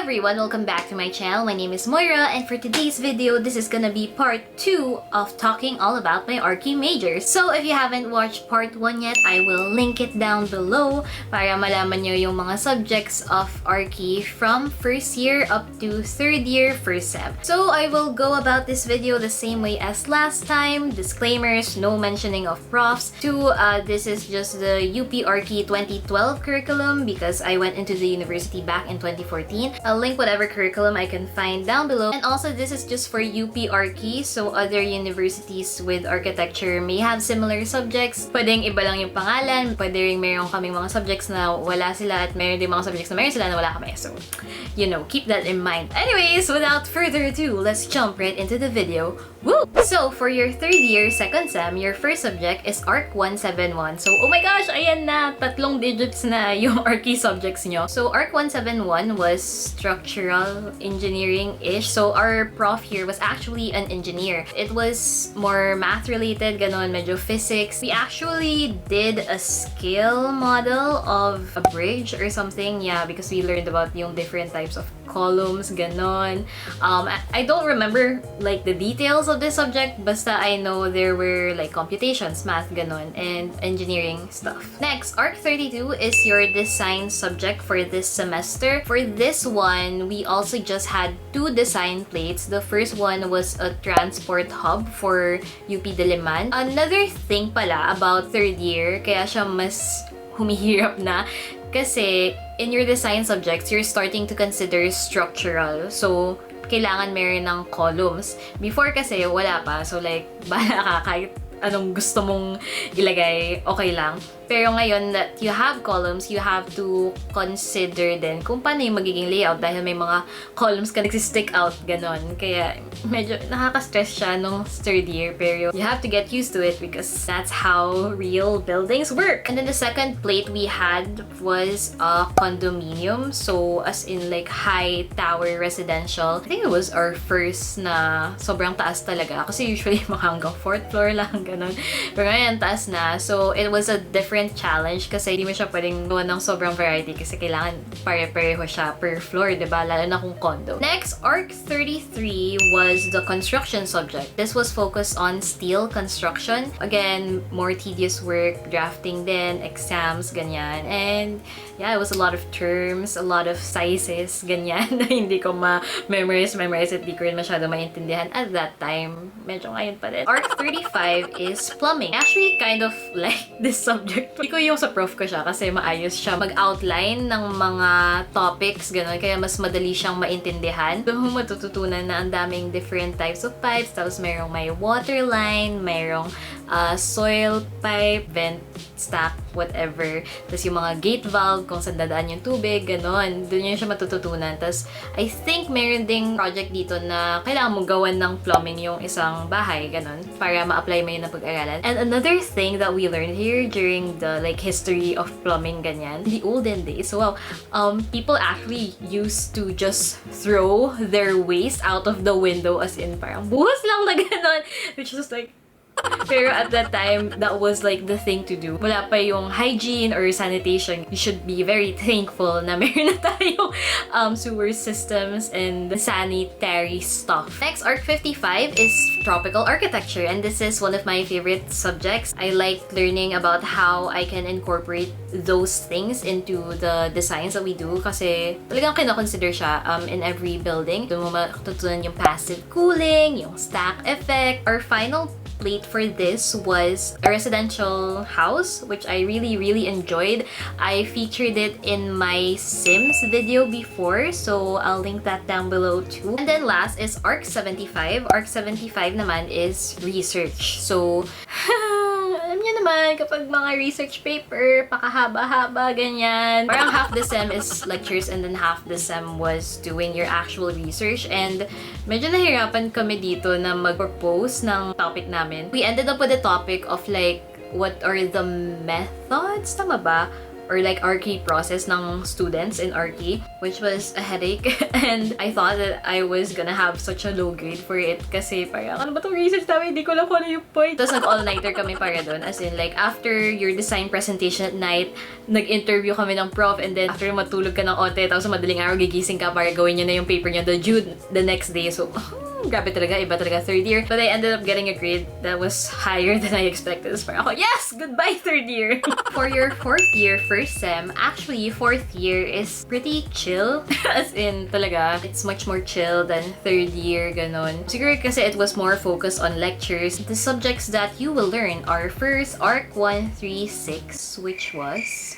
everyone, welcome back to my channel. My name is Moira, and for today's video, this is gonna be part 2 of talking all about my Arki majors. So if you haven't watched part 1 yet, I will link it down below para malaman nyo yung mga subjects of Arki from first year up to third year first sem. So I will go about this video the same way as last time. Disclaimers, no mentioning of profs. This is just the UP Arki 2012 curriculum because I went into the university back in 2014. I'll link whatever curriculum I can find down below. And also, this is just for UP Arki, so other universities with architecture may have similar subjects. Pwedeng iba lang yung pangalan, pwede rin meron kaming mga subjects na wala sila at meron din mga subjects na meron sila na wala kami. So, you know, keep that in mind. Anyways, without further ado, let's jump right into the video. Woo! So, for your third year, second sem, your first subject is Arc 171. So, oh my gosh, ayan na! 3 digits na yung Arki subjects nyo. So, Arc 171 was structural engineering-ish. So, our prof here was actually an engineer. It was more math-related, ganon, medyo physics. We actually did a scale model of a bridge or something. Yeah, because we learned about yung different types of columns, ganon. I don't remember like the details of this subject, basta I know there were like computations, math, ganon, and engineering stuff. Next, Arc 32 is your design subject for this semester. For this one, we also just had 2 design plates. The first one was a transport hub for UP DILIMAN. Another thing pala about third year, kaya siya mas humihirap na, kasi in your design subjects, you're starting to consider structural. So, kailangan meron ng columns. Before kasi, wala pa. So, like, bahala ka kahit anong gusto mong ilagay, okay lang. Pero ngayon that you have columns, you have to consider din kung paano yung magiging layout dahil may mga columns ka nagsistick out, ganon. Kaya medyo nakaka-stress siya nung third year, pero you have to get used to it because that's how real buildings work. And then the second plate we had was a condominium. So as in like high tower residential. I think it was our first na sobrang taas talaga. Kasi usually mga hanggang 4th floor lang, ganon. Pero ngayon taas na. So it was a different challenge kasi hindi mo siya pwedeng gawa ng sobrang variety kasi kailangan pare-pareho siya per floor, diba? Lalo na kung condo. Next, Arc 33 was the construction subject. This was focused on steel construction. Again, more tedious work, drafting din, exams, ganyan. And yeah, it was a lot of terms, a lot of sizes, ganyan, na hindi ko ma-memorize at di ko rin masyado maintindihan at that time. Medyo ngayon pa din. Arc 35 is plumbing. I actually kind of like this subject. Hindi ko yung sa prof ko siya kasi maayos siya mag-outline ng mga topics, gano'n. Kaya mas madali siyang maintindihan. Doon mo matututunan na ang daming different types of pipes. Tapos mayroong may water line, mayroong soil pipe, vent stack, whatever. Tapos yung mga gate valve, kung saan dadaan yung tubig, gano'n. Doon yun siya matututunan. Tapos I think mayroon ding project dito na kailangan mong gawan ng plumbing yung isang bahay, gano'n. Para ma-apply mo yun na pag-aralan. And another thing that we learned here during the like history of plumbing, ganyan, the olden days, wow, people actually used to just throw their waste out of the window, as in parang buhos lang na gano'n, which is like, pero at that time, that was like the thing to do. Wala pa yung hygiene or sanitation. You should be very thankful na meron na tayong sewer systems and sanitary stuff. Next, Arc 55 is tropical architecture, and this is one of my favorite subjects. I like learning about how I can incorporate those things into the designs that we do kasi talagang kina-consider siya in every building. Doon mo matutunan yung passive cooling, yung stack effect. Our final plate for this was a residential house, which I really enjoyed. I featured it in my Sims video before, so I'll link that down below too. And then last is Arc 75. Arc 75 naman is research. So, alam niyo naman, kapag mga research paper, pakahaba-haba, ganyan. Parang half the sem is lectures and then half the sem was doing your actual research. And medyo nahirapan kami dito na mag-propose ng topic namin. We ended up with a topic of like, what are the methods, tama ba? or like Arki process ng students in Arki, which was a headache. And I thought that I was gonna have such a low grade for it kasi parang ano ba itong research namin? Hindi ko lang kung ano yung point. Tapos nag-all-nighter kami para doon. As in like after your design presentation at night, nag-interview kami ng prof, and then after matulog ka ng onte, tapos madaling araw gigising ka para gawin niya na yung paper niya the next day. So, grabe talaga, iba talaga third year. But I ended up getting a grade that was higher than I expected. So parang ako, yes! Goodbye third year! For your fourth year, first sem, actually, fourth year is pretty chill. As in, talaga, it's much more chill than third year, ganon. Siguro kasi it was more focused on lectures. The subjects that you will learn are first, Arc 136, which was...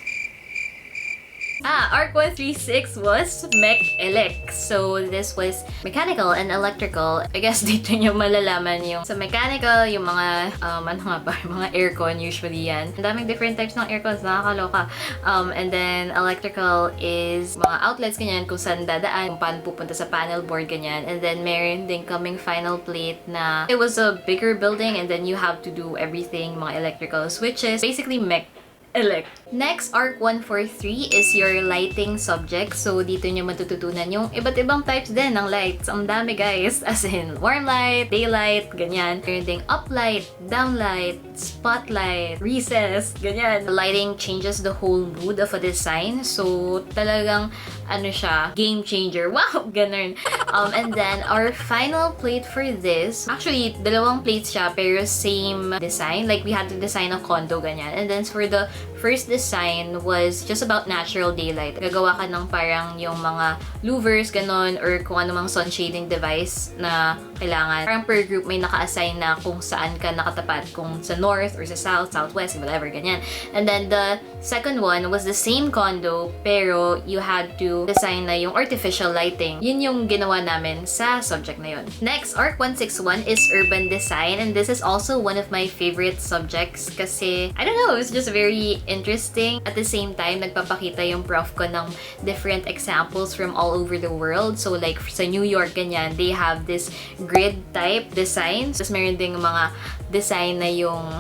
Arc 136 was Mech-Elec. So, this was mechanical and electrical. I guess dito nyo malalaman yung sa mechanical, yung mga, ano nga ba, mga aircon, usually yan. Ang daming different types ng aircons, nakakaloka. And then, electrical is mga outlets, ganyan, kung saan dadaan, kung paano pupunta sa panel board, ganyan. And then, meron din kaming final plate na it was a bigger building, and then you have to do everything, mga electrical switches. Basically, Elect. Next, Arc 143 is your lighting subject. So, dito nyo matututunan yung iba't ibang types din ng lights. Ang dami, guys. As in, warm light, daylight, ganyan. Meron ding uplight, downlight, spotlight, recess, ganyan. The lighting changes the whole mood of a design. So, talagang, ano siya, game changer. Wow! Ganun. And then, our final plate for this, actually, dalawang plates siya, pero same design. Like, we had to design a condo, ganyan. And then, for the first design was just about natural daylight. Gagawa ka ng parang yung mga louvers, ganon, or kung anumang sun shading device na kailangan. Parang per group may naka-assign na kung saan ka nakatapat, kung sa north or sa south, southwest, whatever, ganyan. And then the second one was the same condo, pero you had to design na yung artificial lighting. Yun yung ginawa namin sa subject na yun. Next, Arc 161 is urban design, and this is also one of my favorite subjects kasi, I don't know, it's just very interesting. At the same time, nagpapakita yung prof ko ng different examples from all over the world. So like sa New York, ganyan, they have this grid type design. Tapos meron ding mga design na yung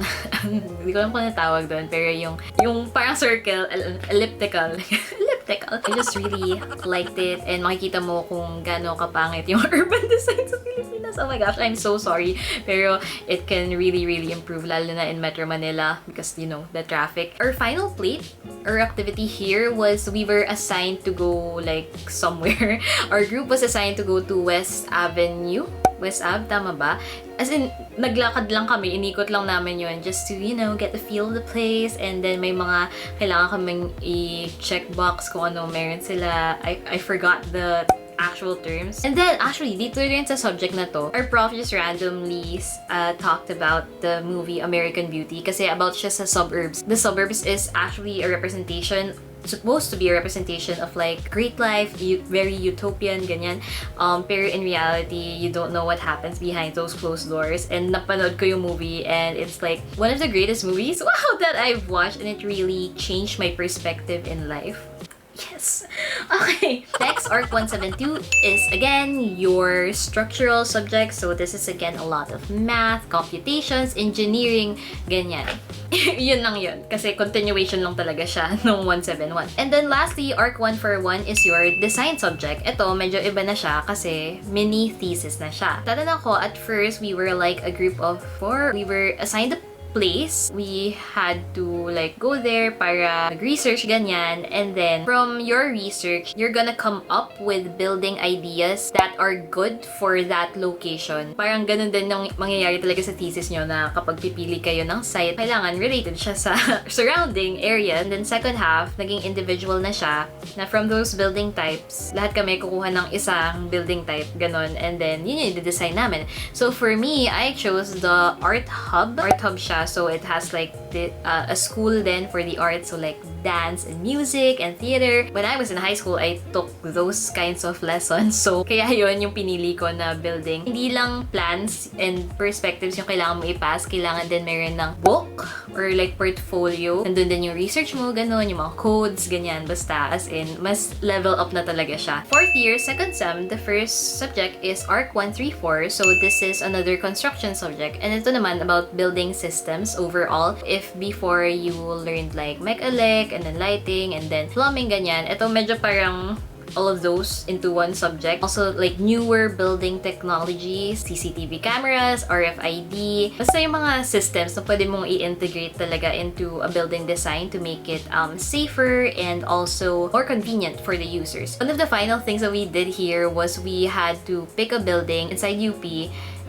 hindi ko lang kung natawag doon, pero yung parang circle, elliptical. Elliptical. I just really liked it, and makikita mo kung gaano kapangit yung urban design sa Pilipinas. Oh my gosh, I'm so sorry. Pero it can really, really improve, lalo na in Metro Manila because, you know, the traffic. Our final plate or activity here was we were assigned to go like somewhere. Our group was assigned to go to West Avenue. West Ave, tama ba? As in, naglakad lang kami, inikot lang namin yun just to, you know, get the feel of the place, and then may mga kailangan kaming i-check box kung ano meron sila. I forgot the actual terms. And then, actually, dito rin sa subject na to, our prof just randomly talked about the movie American Beauty kasi about siya sa suburbs. The suburbs is actually a representation, supposed to be a representation of like great life, very utopian, ganyan. Pero in reality, you don't know what happens behind those closed doors. And napanood ko yung movie, and it's like one of the greatest movies, wow, that I've watched, and it really changed my perspective in life. Yes! Okay. Next, Arc 172 is again your structural subject. So this is again a lot of math, computations, engineering, ganyan. Yun lang yun. Kasi continuation lang talaga siya nung 171. And then lastly, Arc 141 is your design subject. Ito, medyo iba na siya kasi mini thesis na siya. Tatanong ko, at first, we were like a group of 4. We were assigned a place. We had to like go there para mag-research, ganyan. And then from your research, you're gonna come up with building ideas that are good for that location. Parang ganun din yung mangyayari talaga sa thesis nyo, na kapag pipili kayo ng site, kailangan related siya sa surrounding area. And then second half, naging individual na siya, na from those building types, lahat kami kukuha ng isang building type, ganun. And then yun yung i-design namin. So for me, I chose the art hub. Art hub siya. So it has like a school then for the arts, so like dance and music and theater. When I was in high school, I took those kinds of lessons. So kaya yun yung pinili ko na building. Hindi lang plans and perspectives yung kailangan mo i-pass, kailangan din meron ng book book or like portfolio. Nandun din yung research mo, ganun, yung mga codes, ganyan. Basta, as in, mas level up na talaga siya. Fourth year, second sem, the first subject is ARC 134. So this is another construction subject. And ito naman about building systems overall. If before you learned like mech-elec and then lighting and then plumbing, ganyan, ito medyo parang all of those into one subject. Also, like, newer building technologies, CCTV cameras, RFID. Basta yung mga systems na pwede mong i-integrate talaga into a building design to make it safer and also more convenient for the users. One of the final things that we did here was we had to pick a building inside UP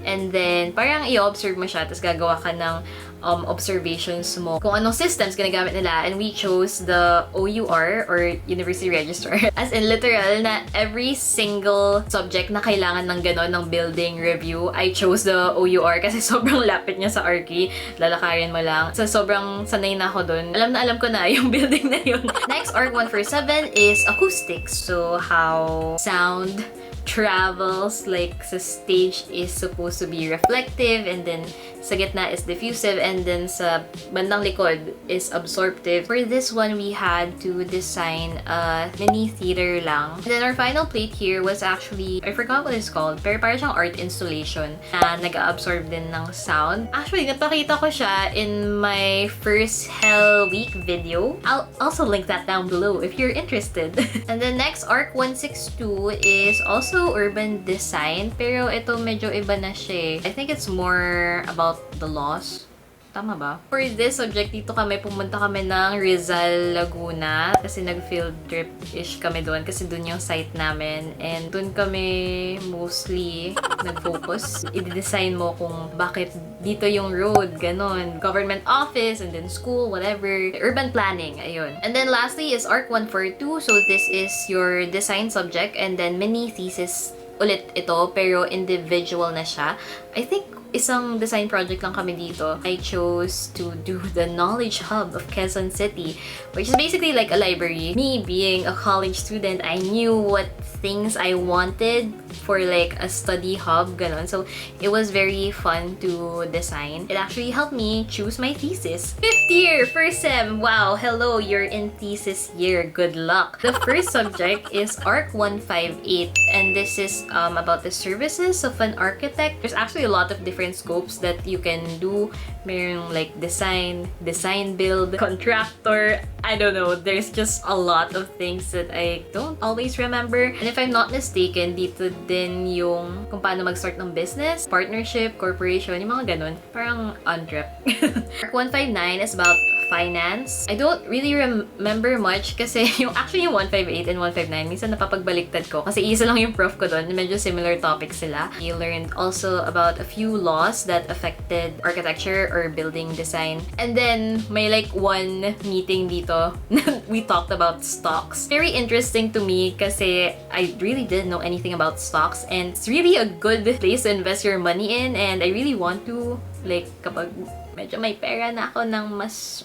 and then parang i-observe mo siya tapos gagawa ka ng observations mo kung anong systems ginagamit nila, and we chose the OUR or University Registrar. As in literal na every single subject na kailangan ng ganon ng building review, I chose the OUR kasi sobrang lapit niya sa Arki. Lalakarin mo lang. So sobrang sanay na ako dun. Alam ko na yung building na yun. Next, ARC 147 is acoustics. So how sound travels, like sa stage is supposed to be reflective, and then sa gitna is diffusive, and then sa bandang likod is absorptive. For this one, we had to design a mini theater lang. And then our final plate here was actually, I forgot what it's called, pero parang siyang art installation na nag-absorb din ng sound. Actually, napakita ko siya in my first Hell Week video. I'll also link that down below if you're interested. And then next, ARC 162 is also urban design, pero ito medyo iba na siya. I think it's more about the laws. Tama ba? For this subject, dito pumunta kami ng Rizal, Laguna kasi nag-field trip-ish kami doon kasi doon yung site namin, and doon kami mostly nag-focus. I-design mo kung bakit dito yung road, ganon. Government office, and then school, whatever. Urban planning, ayun. And then lastly is ARC 142. So this is your design subject, and then mini thesis ulit ito, pero individual na siya. I think isang design project lang kami dito. I chose to do the knowledge hub of Quezon City, which is basically like a library. Me being a college student, I knew what things I wanted for like a study hub, ganon. So it was very fun to design. It actually helped me choose my thesis. Fifth year, first sem. Wow, hello, you're in thesis year. Good luck. The first subject is ARC 158, and this is about the services of an architect. There's actually a lot of different scopes that you can do. Mayroong like design build, contractor, I don't know. There's just a lot of things that I don't always remember. And if I'm not mistaken, dito din yung kung paano mag-start ng business, partnership, corporation, yung mga ganun. Parang entrep. ARC 159 is about finance. I don't really remember much kasi yung 158 and 159 minsan napapagbaliktad ko kasi isa lang yung prof ko doon. Medyo similar topics sila. I learned also about a few laws that affected architecture or building design. And then may like one meeting dito we talked about stocks. Very interesting to me kasi I really didn't know anything about stocks, and it's really a good place to invest your money in, and I really want to, like, kapag medyo may pera na ako ng mas...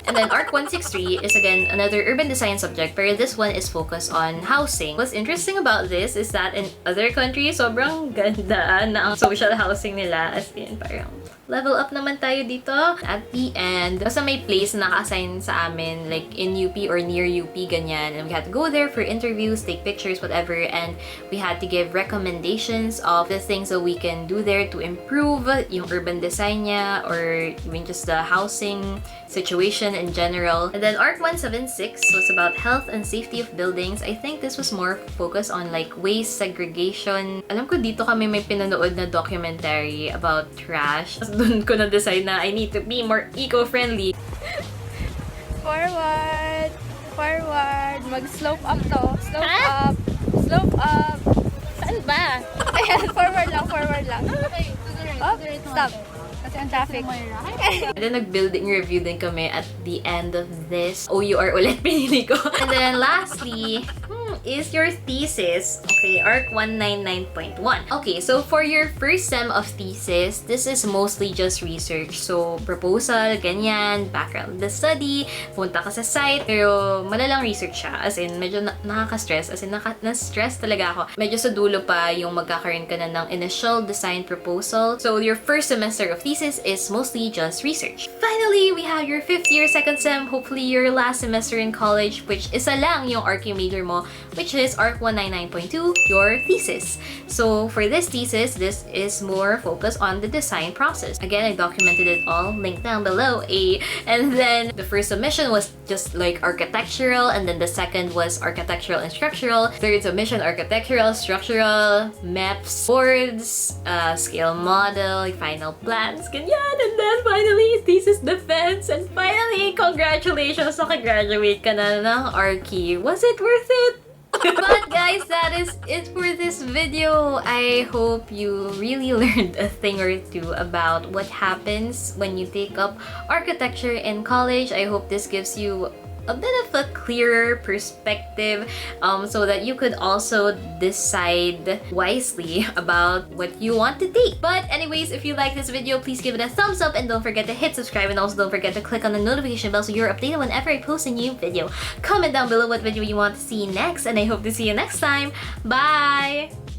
And then ARC 163 is again another urban design subject, pero this one is focused on housing. What's interesting about this is that in other countries, sobrang ganda na ang social housing nila, as in parang level up naman tayo dito. At the end, basta may place na naka-assign sa amin, like in UP or near UP, ganyan. And we had to go there for interviews, take pictures, whatever. And we had to give recommendations of the things that we can do there to improve yung urban design niya, or even just the housing situation in general. And then ARC 176 was about health and safety of buildings. I think this was more focused on like waste segregation. Alam ko dito kami may pinanood na documentary about trash. Doon ko na-decide na I need to be more eco-friendly. Forward! Forward! Mag-slope up to. Slope up! Slope up! Saan ba? Ayan, forward lang. Okay, to the right. Oh, Stop. Kasi ang traffic. And then nag-building review din kami at the end of this. OUR ulit pinili ko. And then lastly, is your thesis. Okay, ARC 199.1. Okay, so for your first sem of thesis, this is mostly just research. So, proposal, ganyan, background of the study, punta ka sa site, pero malalang research siya. As in, medyo nakaka-stress. As in, na-stress talaga ako. Medyo sa dulo pa yung magkakaroon ka na ng initial design proposal. So, your first semester of thesis is mostly just research. Finally, we have your 5th year, 2nd sem, hopefully your last semester in college, which isa lang yung Arki major mo, which is ARC 199.2, your thesis. So, for this thesis, this is more focused on the design process. Again, I documented it all, linked down below. And then, the first submission was just like architectural, and then the second was architectural and structural. Third submission, architectural, structural, maps, boards, scale model, final plans, ganyan. And then, finally, thesis defense. And finally, congratulations, nakagraduate ka na ng Arki. Was it worth it? But guys, that is it for this video. I hope you really learned a thing or two about what happens when you take up architecture in college. I hope this gives you a bit of a clearer perspective so that you could also decide wisely about what you want to take. But anyways, if you like this video, please give it a thumbs up and don't forget to hit subscribe, and also don't forget to click on the notification bell so you're updated whenever I post a new video. Comment down below what video you want to see next, and I hope to see you next time. Bye!